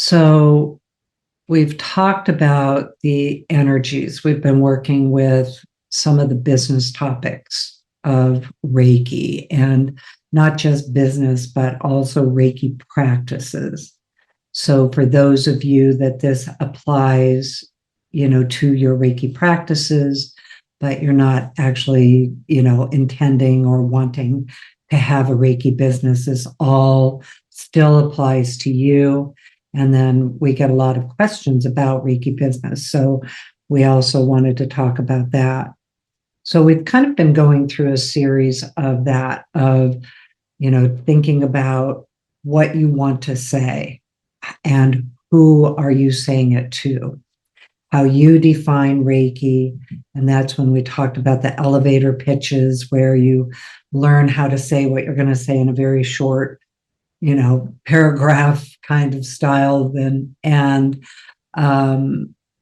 So we've talked about the energies. We've been working with some of the business topics of Reiki, and not just business, but also Reiki practices. So for those of you that this applies, to your Reiki practices, but you're not actually, intending or wanting to have a Reiki business, this all still applies to you. And then we get a lot of questions about Reiki business. So we also wanted to talk about that. So we've kind of been going through a series of that, of, thinking about what you want to say and who are you saying it to, how you define Reiki. And that's when we talked about the elevator pitches, where you learn how to say what you're going to say in a very short, paragraph kind of style. And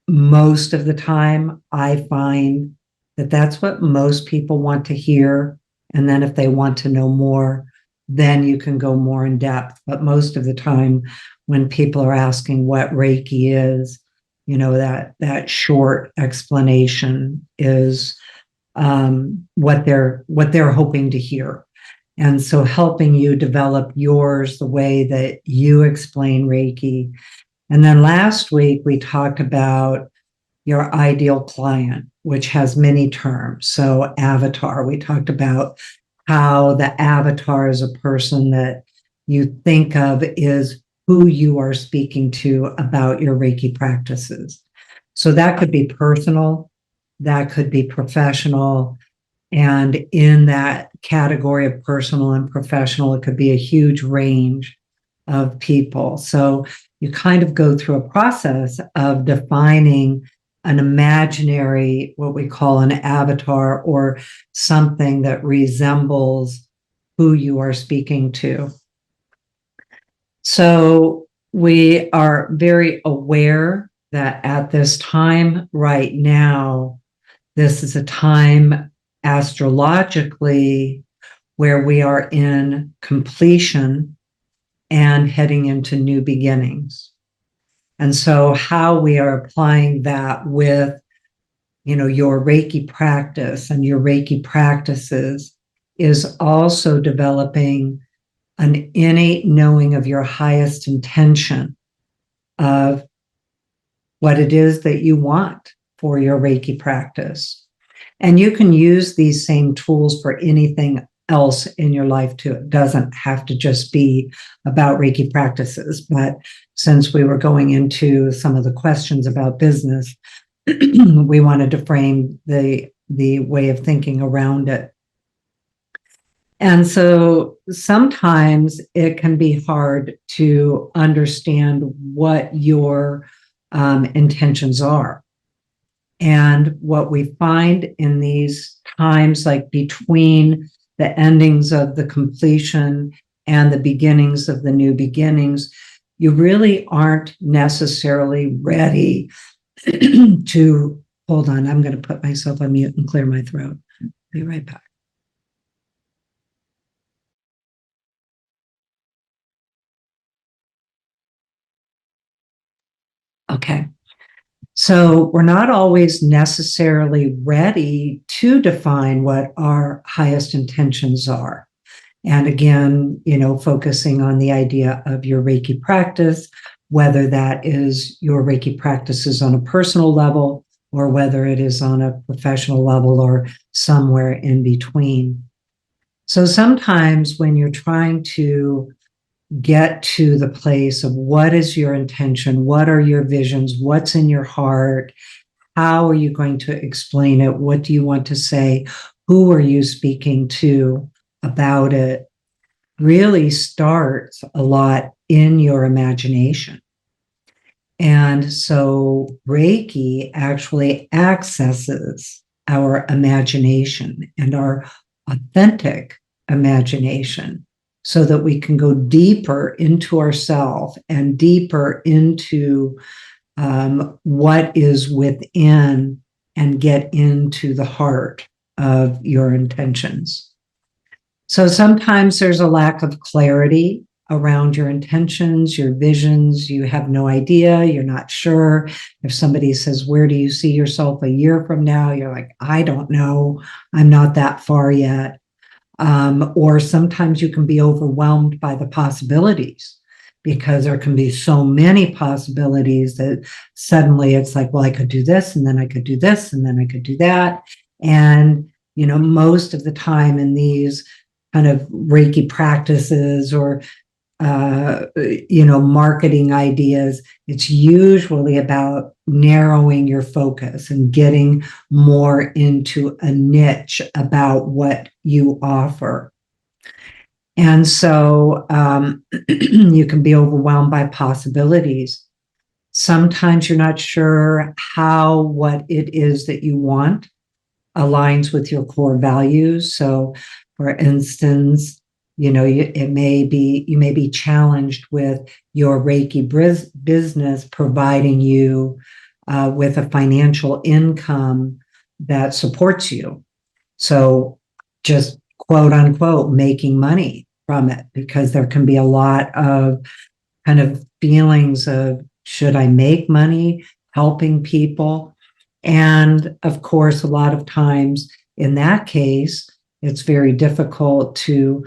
most of the time, I find that that's what most people want to hear. And then if they want to know more, then you can go more in depth. But most of the time, when people are asking what Reiki is, that short explanation is what they're hoping to hear. And so helping you develop yours the way that you explain Reiki. And then last week, we talked about your ideal client, which has many terms. So avatar, we talked about how the avatar is a person that you think of is who you are speaking to about your Reiki practices. So that could be personal, that could be professional. And in that category of personal and professional, it could be a huge range of people. So you kind of go through a process of defining an imaginary, what we call an avatar, or something that resembles who you are speaking to. So we are very aware that at this time right now, this is a time astrologically where we are in completion and heading into new beginnings. And so how we are applying that with, your Reiki practice and your Reiki practices is also developing an innate knowing of your highest intention of what it is that you want for your Reiki practice. And you can use these same tools for anything else in your life too. It doesn't have to just be about Reiki practices. But since we were going into some of the questions about business, we wanted to frame the way of thinking around it. And so sometimes it can be hard to understand what your intentions are. And what we find in these times, like between the endings of the completion and the beginnings of the new beginnings, you really aren't necessarily ready to, hold on, I'm going to put myself on mute and clear my throat. Be right back. Okay. So we're not always necessarily ready to define what our highest intentions are. And again, focusing on the idea of your Reiki practice, whether that is your Reiki practices on a personal level or whether it is on a professional level or somewhere in between. So sometimes when you're trying to get to the place of what is your intention, what are your visions, what's in your heart, how are you going to explain it, what do you want to say, who are you speaking to about it, really starts a lot in your imagination. And so Reiki actually accesses our imagination and our authentic imagination, so that we can go deeper into ourselves and deeper into what is within and get into the heart of your intentions. So sometimes there's a lack of clarity around your intentions, your visions. You have no idea. You're not sure. If somebody says, where do you see yourself a year from now? You're like, I don't know. I'm not that far yet. Or sometimes you can be overwhelmed by the possibilities because there can be so many possibilities that suddenly it's like, well, I could do this, and then I could do this, and then I could do that. And, most of the time in these kind of Reiki practices or marketing ideas, it's usually about narrowing your focus and getting more into a niche about what you offer. And so you can be overwhelmed by possibilities. Sometimes you're not sure how what it is that you want aligns with your core values. So, for instance, you may be challenged with your Reiki business providing you with a financial income that supports you. So just quote unquote making money from it, because there can be a lot of kind of feelings of, should I make money helping people? And of course, a lot of times in that case, it's very difficult to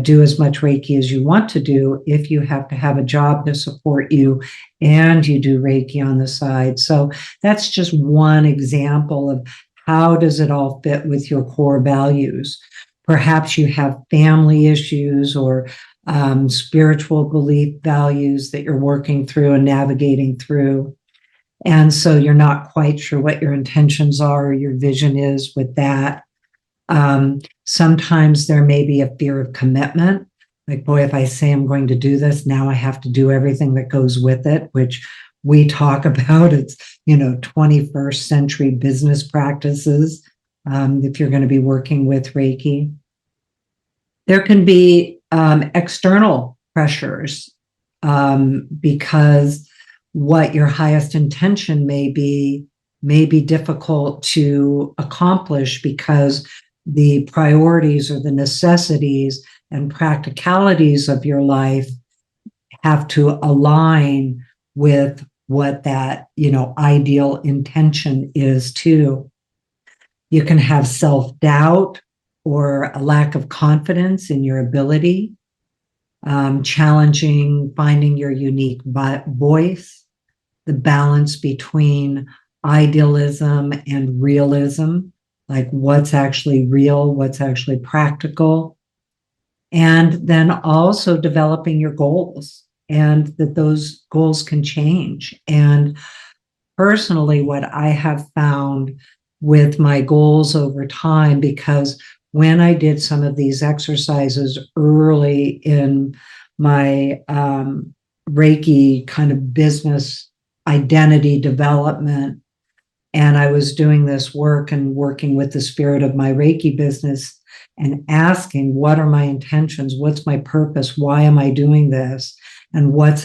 do as much Reiki as you want to do if you have to have a job to support you and you do Reiki on the side. So that's just one example of how does it all fit with your core values. Perhaps you have family issues or spiritual belief values that you're working through and navigating through. And so you're not quite sure what your intentions are or your vision is with that. Sometimes there may be a fear of commitment. Like, boy, if I say I'm going to do this, now I have to do everything that goes with it, which we talk about. It's, 21st century business practices. If you're going to be working with Reiki, there can be external pressures because what your highest intention may be difficult to accomplish because the priorities or the necessities and practicalities of your life have to align with what that, ideal intention is too. You can have self-doubt or a lack of confidence in your ability, challenging finding your unique voice, the balance between idealism and realism, like what's actually real, what's actually practical, and then also developing your goals, and that those goals can change. And personally, what I have found with my goals over time, because when I did some of these exercises early in my Reiki kind of business identity development, and I was doing this work and working with the spirit of my Reiki business and asking, what are my intentions? What's my purpose? Why am I doing this? And what's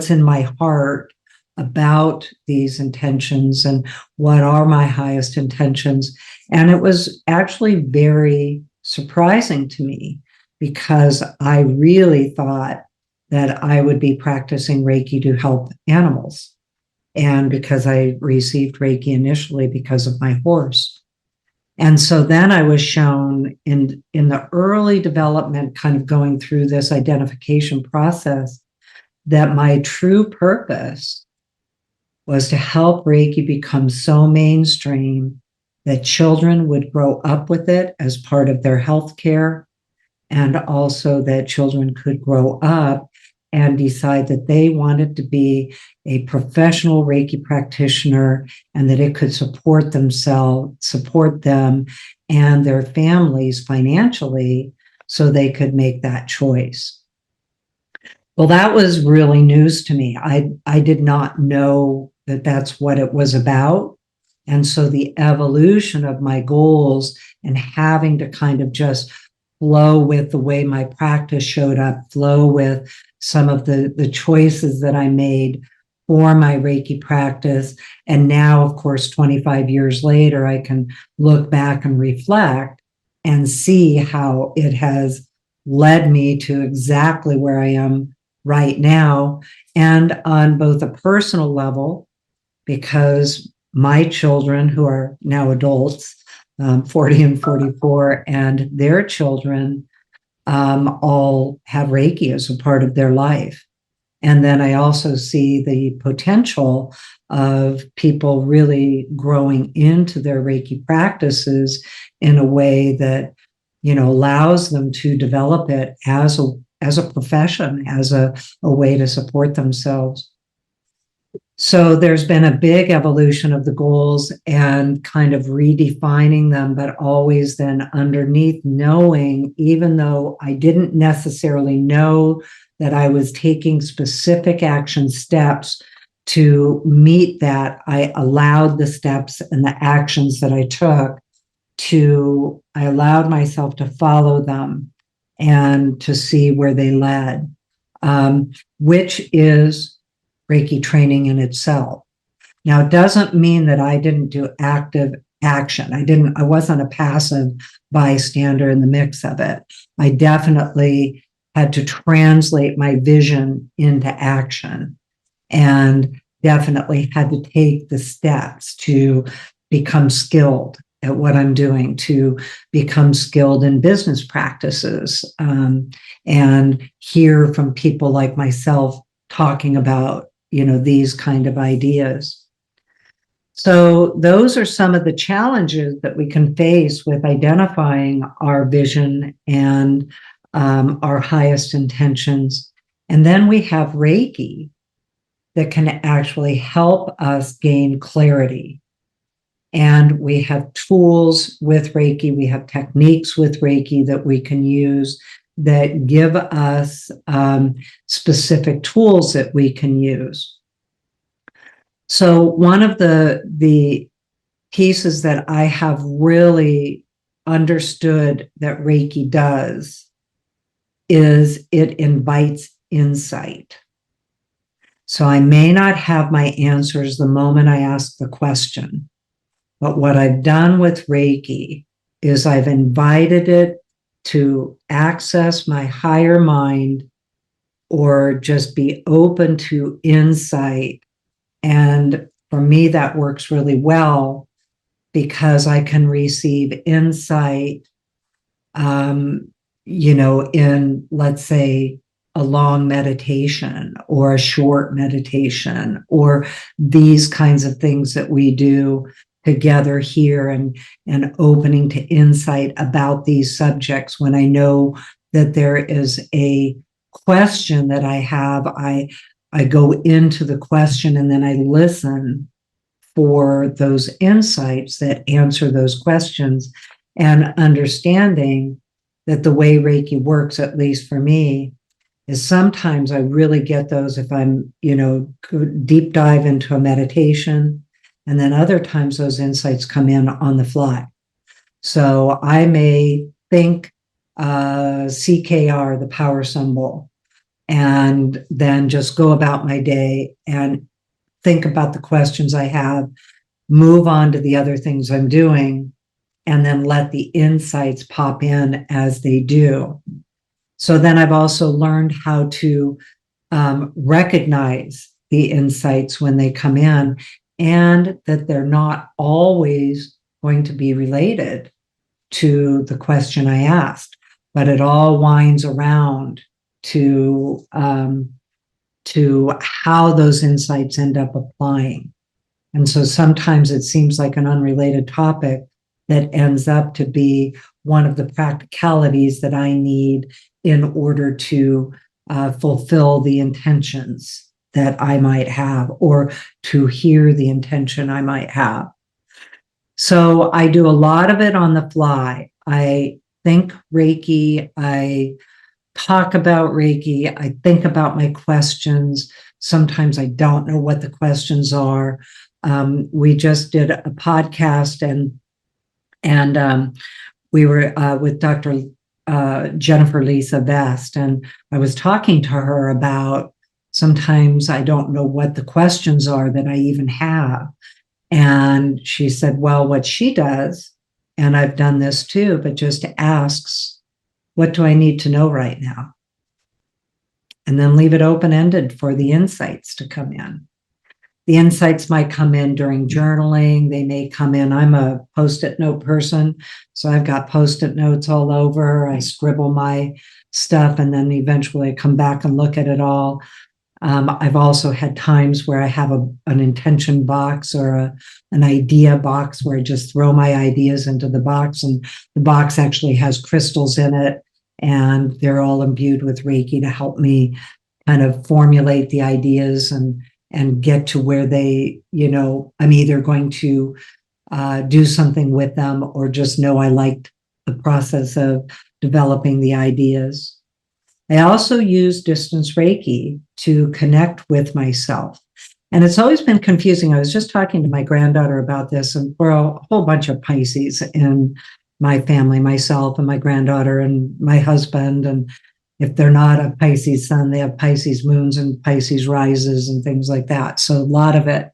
in my heart about these intentions, and what are my highest intentions? And it was actually very surprising to me, because I really thought that I would be practicing Reiki to help animals. And because I received Reiki initially because of my horse. And so then I was shown in the early development, kind of going through this identification process, that my true purpose was to help Reiki become so mainstream that children would grow up with it as part of their health care, and also that children could grow up and decide that they wanted to be a professional Reiki practitioner, and that it could support them and their families financially, so they could make that choice. Well, that was really news to me. I did not know that that's what it was about. And so the evolution of my goals and having to kind of just flow with the way my practice showed up, flow with some of the choices that I made for my Reiki practice. And now, of course, 25 years later, I can look back and reflect and see how it has led me to exactly where I am right now. And on both a personal level, because my children, who are now adults, 40 and 44, and their children all have Reiki as a part of their life. And then I also see the potential of people really growing into their Reiki practices in a way that, allows them to develop it as a profession, as a way to support themselves. So there's been a big evolution of the goals and kind of redefining them, but always then underneath knowing, even though I didn't necessarily know that I was taking specific action steps to meet that, I allowed the steps and the actions that I took I allowed myself to follow them and to see where they led, which is Reiki training in itself. Now, it doesn't mean that I didn't do active action. I wasn't a passive bystander in the mix of it. I definitely had to translate my vision into action and definitely had to take the steps to become skilled at what I'm doing, to become skilled in business practices, and hear from people like myself talking about, these kind of ideas. So those are some of the challenges that we can face with identifying our vision and our highest intentions. And then we have Reiki that can actually help us gain clarity. And we have tools with Reiki, we have techniques with Reiki that we can use that give us specific tools that we can use. So one of the pieces that I have really understood that Reiki does is it invites insight. So I may not have my answers the moment I ask the question, but what I've done with Reiki is I've invited it to access my higher mind or just be open to insight. And for me, that works really well because I can receive insight, in, let's say, a long meditation or a short meditation or these kinds of things that we do together here and opening to insight about these subjects. When I know that there is a question that I have, I go into the question and then I listen for those insights that answer those questions, and understanding that the way Reiki works, at least for me, is sometimes I really get those if I'm, deep dive into a meditation, and then other times those insights come in on the fly. So I may think CKR, the power symbol, and then just go about my day and think about the questions I have, move on to the other things I'm doing, and then let the insights pop in as they do. So then I've also learned how to recognize the insights when they come in, and that they're not always going to be related to the question I asked, but it all winds around to how those insights end up applying. And so sometimes it seems like an unrelated topic that ends up to be one of the practicalities that I need in order to fulfill the intentions that I might have, or to hear the intention I might have. So I do a lot of it on the fly. I think Reiki, I talk about Reiki, I think about my questions. Sometimes I don't know what the questions are. We just did a podcast and we were with Dr. Jennifer Lisa Vest, and I was talking to her about sometimes I don't know what the questions are that I even have. And she said, well, what she does, and I've done this too, but just asks What do I need to know right now? And then leave it open-ended for the insights to come in. The insights might come in during journaling. They may come in. I'm a Post-it note person, so I've got Post-it notes all over. I scribble my stuff, and then eventually I come back and look at it all. I've also had times where I have an intention box or an idea box where I just throw my ideas into the box, and the box actually has crystals in it, and they're all imbued with Reiki to help me kind of formulate the ideas and get to where they, I'm either going to do something with them or just know I liked the process of developing the ideas. I also use distance Reiki to connect with myself. And it's always been confusing. I was just talking to my granddaughter about this, and we're a whole bunch of Pisces in my family, myself and my granddaughter and my husband. And if they're not a Pisces sun, they have Pisces moons and Pisces rises and things like that. So a lot of it.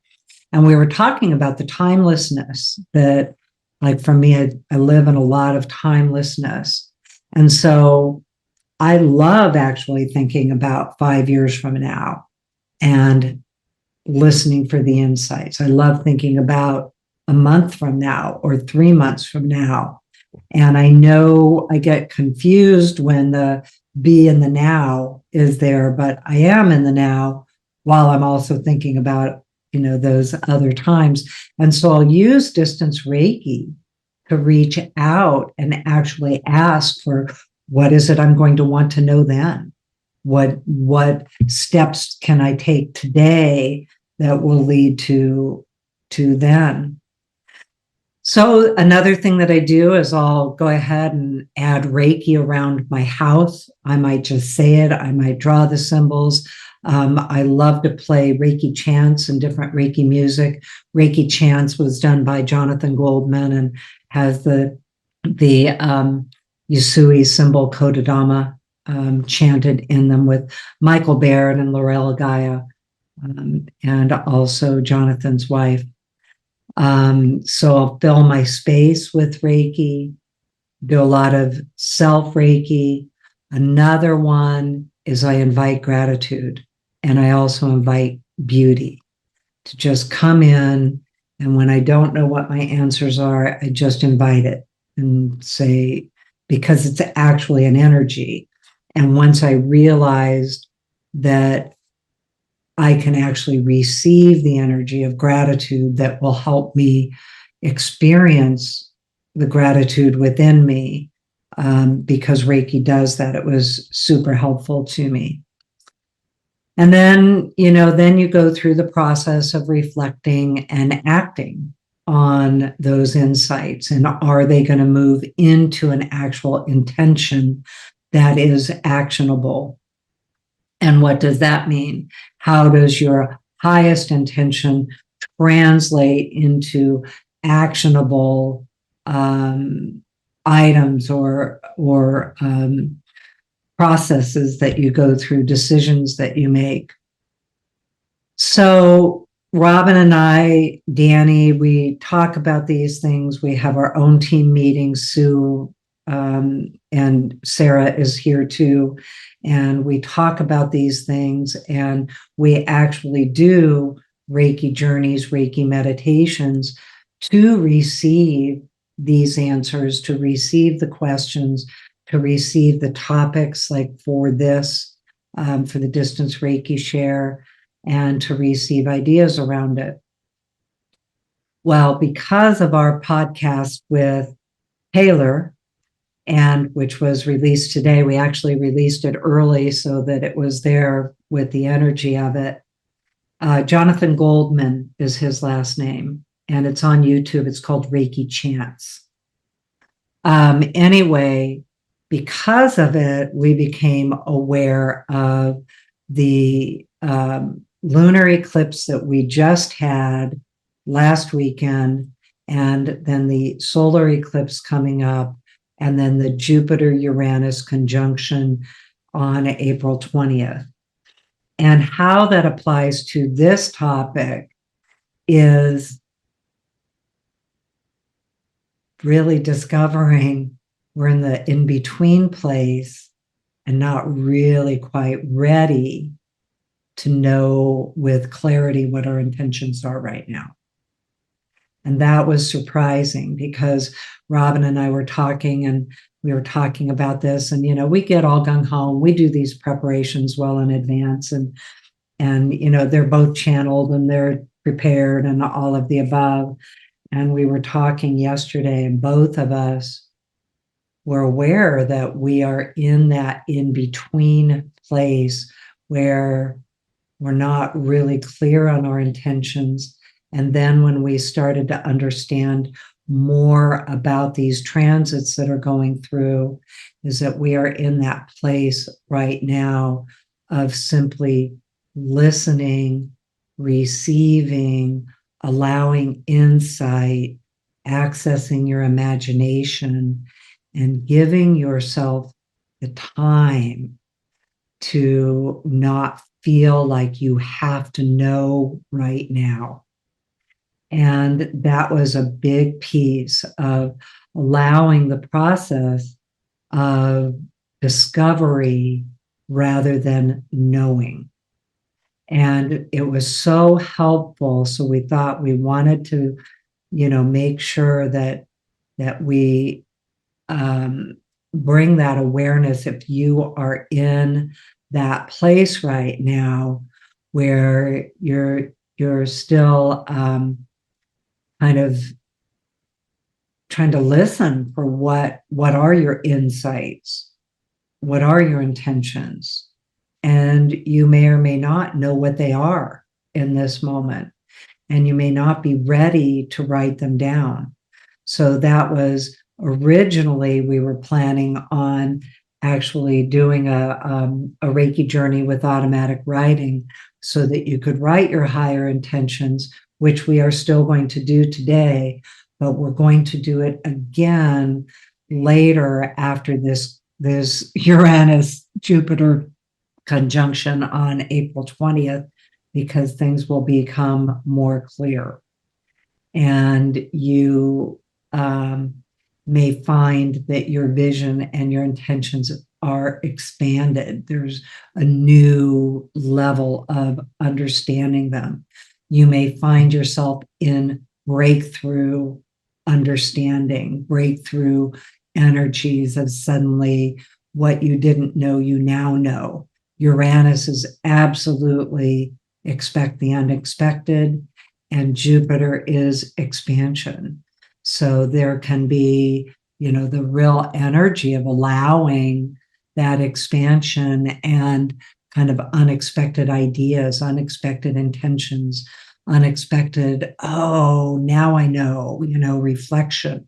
And we were talking about the timelessness that, like for me, I live in a lot of timelessness. And so I love actually thinking about 5 years from now and listening for the insights. I love thinking about a month from now or 3 months from now. And I know I get confused when the be in the now is there, but I am in the now while I'm also thinking about, those other times. And so I'll use distance Reiki to reach out and actually ask for, what is it I'm going to want to know then? What steps can I take today that will lead to then? So another thing that I do is I'll go ahead and add Reiki around my house. I might just say it. I might draw the symbols. I love to play Reiki chants and different Reiki music. Reiki chants was done by Jonathan Goldman and has the Yusui symbol Kodadama chanted in them with Michael Baird and Laurel Gaia, and also Jonathan's wife. So I'll fill my space with Reiki, do a lot of self Reiki. Another one is I invite gratitude, and I also invite beauty to just come in. And when I don't know what my answers are, I just invite it and say, because it's actually an energy. And once I realized that I can actually receive the energy of gratitude that will help me experience the gratitude within me, because Reiki does that. It was super helpful to me. And then, then you go through the process of reflecting and acting on those insights. And are they going to move into an actual intention that is actionable? And what does that mean? How does your highest intention translate into actionable items or processes that you go through, decisions that you make? So Robyn and I, Danny, we talk about these things. We have our own team meetings. Sue and Sarah is here too. And we talk about these things, and we actually do Reiki journeys, Reiki meditations to receive these answers, to receive the questions, to receive the topics, like for this, for the distance Reiki share, and to receive ideas around it. Well, because of our podcast with Taylor, and which was released today, we actually released it early so that it was there with the energy of it. Jonathan Goldman is his last name, and it's on YouTube. It's called Reiki Chants. Anyway, because of it, we became aware of the lunar eclipse that we just had last weekend, and then the solar eclipse coming up, and then the Jupiter-Uranus conjunction on April 20th. And how that applies to this topic is really discovering we're in the in-between place and not really quite ready to know with clarity what our intentions are right now. And that was surprising because Robyn and I were talking, and we were talking about this, and we get all gung-ho, we do these preparations well in advance, and they're both channeled and they're prepared and all of the above. And we were talking yesterday, and both of us were aware that we are in that in-between place where we're not really clear on our intentions. And then when we started to understand more about these transits that are going through, is that we are in that place right now of simply listening, receiving, allowing insight, accessing your imagination, and giving yourself the time to not feel like you have to know right now. And that was a big piece of allowing the process of discovery rather than knowing. And it was so helpful. So we thought we wanted to, make sure that we bring that awareness if you are in that place right now where you're still kind of trying to listen for what are your insights, what are your intentions, and you may or may not know what they are in this moment, and you may not be ready to write them down. So that was originally, we were planning on actually doing a Reiki journey with automatic writing so that you could write your higher intentions, which we are still going to do today, but we're going to do it again later after this Uranus-Jupiter conjunction on April 20th, because things will become more clear. And you may find that your vision and your intentions are expanded. There's a new level of understanding them. You may find yourself in breakthrough understanding, breakthrough energies of suddenly what you didn't know, you now know. Uranus is absolutely expect the unexpected, and Jupiter is expansion. So there can be, the real energy of allowing that expansion and kind of unexpected ideas, unexpected intentions, unexpected, oh, now I know, reflection.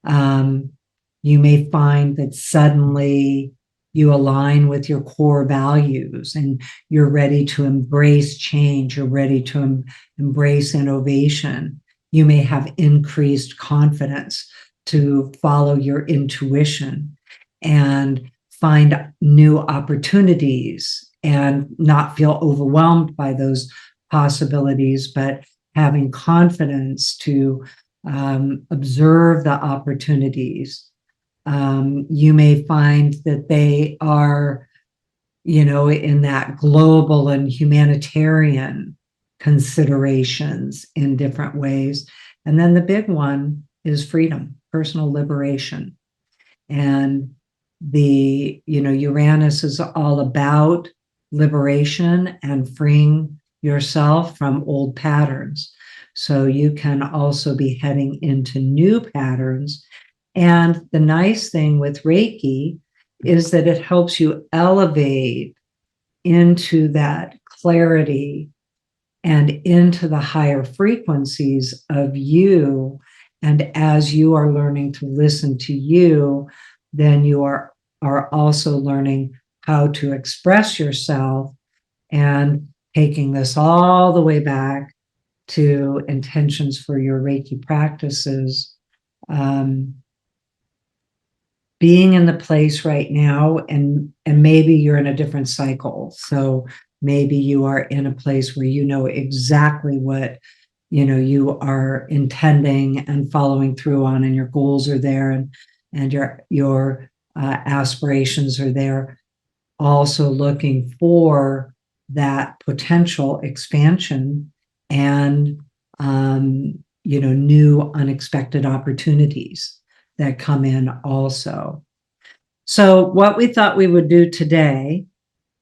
You may find that suddenly you align with your core values and you're ready to embrace change, you're ready to embrace innovation. You may have increased confidence to follow your intuition and find new opportunities and not feel overwhelmed by those possibilities, but having confidence to observe the opportunities. You may find that they are, in that global and humanitarian considerations in different ways. And then the big one is freedom, personal liberation. And Uranus is all about liberation and freeing yourself from old patterns. So you can also be heading into new patterns. And the nice thing with Reiki is that it helps you elevate into that clarity and into the higher frequencies of you. And as you are learning to listen to you, then you are also learning how to express yourself, and taking this all the way back to intentions for your Reiki practices. Being in the place right now, and maybe you're in a different cycle. So maybe you are in a place where you know exactly what you are intending and following through on, and your goals are there. And and your aspirations are there, also looking for that potential expansion and new unexpected opportunities that come in also. So what we thought we would do today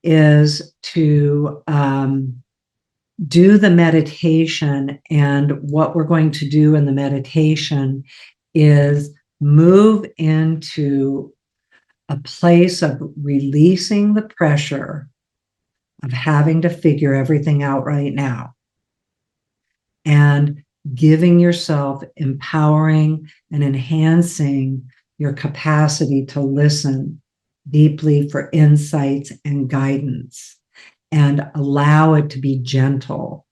is to do the meditation. And what we're going to do in the meditation is move into a place of releasing the pressure of having to figure everything out right now, and giving yourself, empowering and enhancing your capacity to listen deeply for insights and guidance, and allow it to be gentle.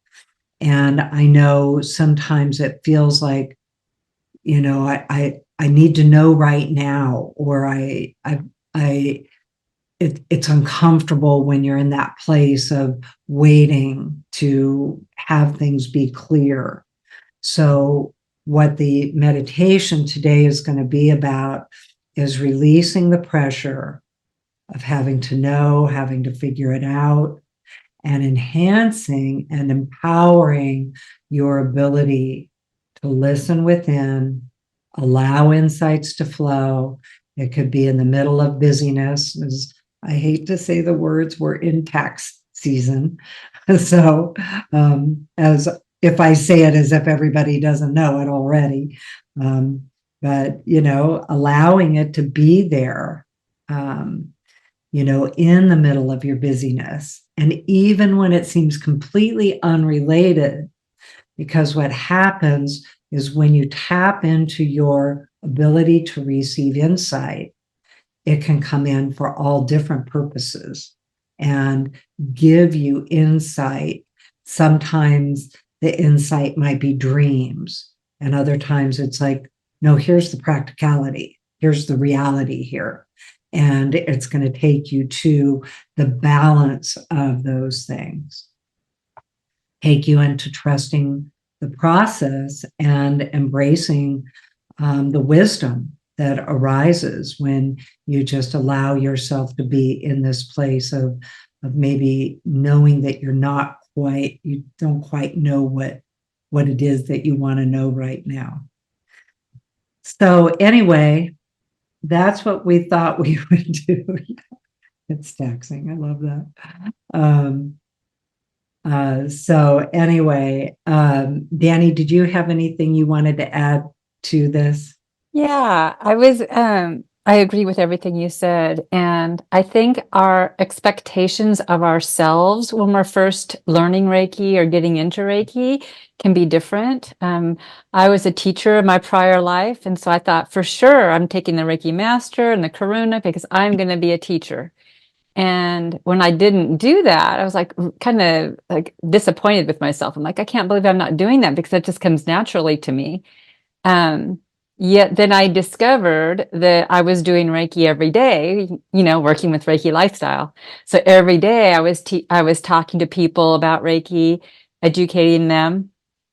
And I know sometimes it feels like, I need to know right now, or it's uncomfortable when you're in that place of waiting to have things be clear. So what the meditation today is going to be about is releasing the pressure of having to know, having to figure it out, and enhancing and empowering your ability to listen within, allow insights to flow. It could be in the middle of busyness. I hate to say the words, we're in tax season. So, as if I say it as if everybody doesn't know it already, but allowing it to be there, in the middle of your busyness, and even when it seems completely unrelated, because what happens is when you tap into your ability to receive insight, it can come in for all different purposes and give you insight. Sometimes the insight might be dreams, and other times it's like, no, here's the practicality, here's the reality here. And it's going to take you to the balance of those things, take you into trusting the process and embracing the wisdom that arises when you just allow yourself to be in this place of maybe knowing that you don't quite know what it is that you want to know right now. So anyway, that's what we thought we would do. It's taxing. I love that. So anyway, Danny, did you have anything you wanted to add to this? Yeah, I agree with everything you said. And I think our expectations of ourselves when we're first learning Reiki or getting into Reiki can be different. I was a teacher in my prior life, and so I thought for sure I'm taking the Reiki Master and the Karuna because I'm going to be a teacher. And when I didn't do that, I was like kind of like disappointed with myself. I'm like, I can't believe I'm not doing that because that just comes naturally to me. Um, Yet then I discovered that I was doing Reiki every day, working with Reiki Lifestyle. So every day I was talking to people about Reiki, educating them,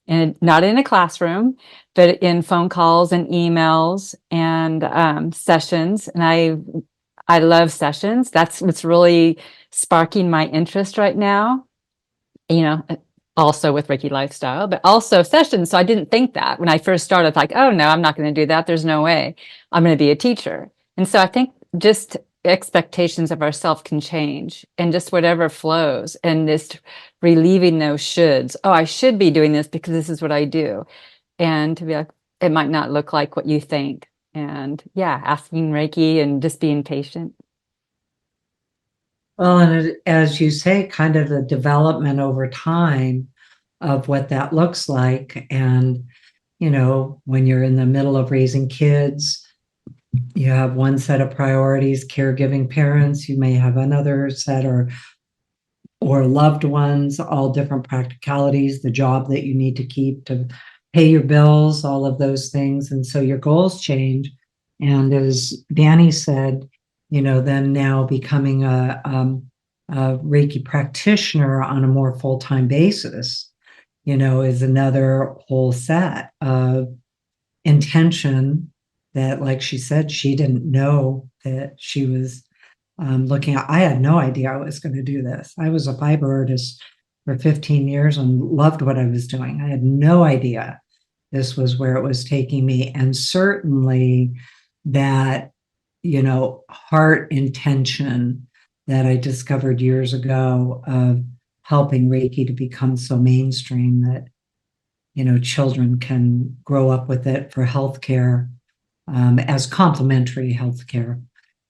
and not in a classroom, but in phone calls and emails and sessions. And I love sessions. That's what's really sparking my interest right now. You know, also with Reiki Lifestyle, but also sessions. So I didn't think that when I first started, like, oh no, I'm not going to do that. There's no way I'm going to be a teacher. And so I think just expectations of ourselves can change, and just whatever flows, and just relieving those shoulds. Oh, I should be doing this because this is what I do. And to be like, it might not look like what you think. And yeah, asking Reiki and just being patient. Well, and as you say, kind of the development over time of what that looks like. And, when you're in the middle of raising kids, you have one set of priorities, caregiving parents, you may have another set, or loved ones, all different practicalities, the job that you need to keep to pay your bills, all of those things. And so your goals change. And as Danny said, then now becoming a Reiki practitioner on a more full-time basis, is another whole set of intention that, like she said, she didn't know that she was looking at. I had no idea I was going to do this. I was a fiber artist for 15 years and loved what I was doing. I had no idea this was where it was taking me. And certainly that, heart intention that I discovered years ago of helping Reiki to become so mainstream that, children can grow up with it for healthcare, as complementary healthcare.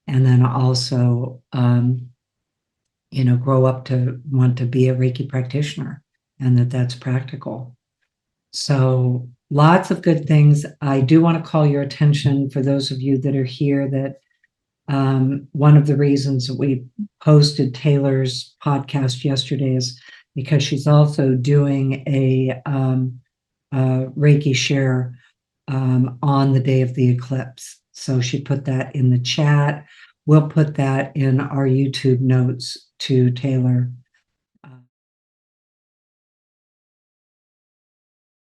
And then also, grow up to want to be a Reiki practitioner, and that's practical. So lots of good things. I do want to call your attention, for those of you that are here, that one of the reasons that we posted Taylor's podcast yesterday is because she's also doing a Reiki share on the day of the eclipse. So she put that in the chat. We'll put that in our YouTube notes to Taylor